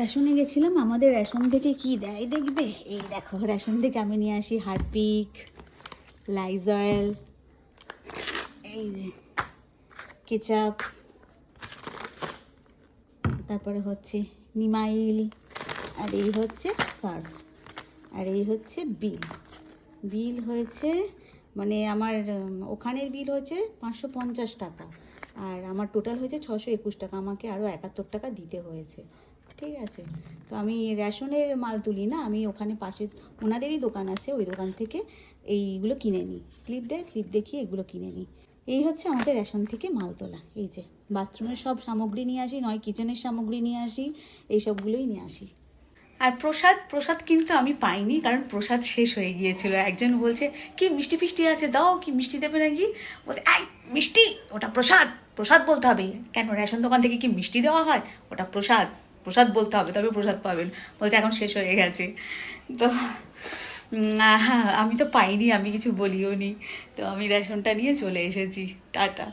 রেশনে গেছিলাম, আমাদের রেশন থেকে কি দেয় দেখবে। এই দেখো, রেশন থেকে আমি নিয়ে আসি হারপিক, লাইজয়েল, এই যে কেচাপ, তারপরে হচ্ছে নিমাইল, আর এই হচ্ছে সার্ফ, আর এই হচ্ছে বিল। বিল হয়েছে মানে আমার ওখানের বিল হয়েছে 550 টাকা, আর আমার টোটাল হয়েছে 621 টাকা। আমাকে আরও 71 টাকা দিতে হয়েছে। ঠিক আছে, তো আমি রেশনের মাল তুলি না, আমি ওখানে পাশে ওনাদেরই দোকান আছে, ওই দোকান থেকে এইগুলো কিনে নিই। স্লিপ দেয়, স্লিপ দেখিয়ে এগুলো কিনে নিই। এই হচ্ছে আমাদের রেশন থেকে মাল তোলা। এই যে বাথরুমের সব সামগ্রী নিয়ে আসি, নয় কিচেনের সামগ্রী নিয়ে আসি, এই সবগুলোই নিয়ে আসি। আর প্রসাদ কিন্তু আমি পাইনি, কারণ প্রসাদ শেষ হয়ে গিয়েছিল। একজন বলছে কি মিষ্টি ফিষ্টি আছে, দাও, কি মিষ্টি দেবে নাকি। বলছে আই মিষ্টি, ওটা প্রসাদ, প্রসাদ বলতে হবে। কেন, রেশন দোকান থেকে কি মিষ্টি দেওয়া হয়? ওটা প্রসাদ, প্রসাদ বলতে হবে, তবে প্রসাদ পাবেন। বলছে এখন শেষ হয়ে গেছে। তো হ্যাঁ, আমি তো পাইনি, আমি কিছু বলিও নি। তো আমি রেশনটা নিয়ে চলে এসেছি। টাটা।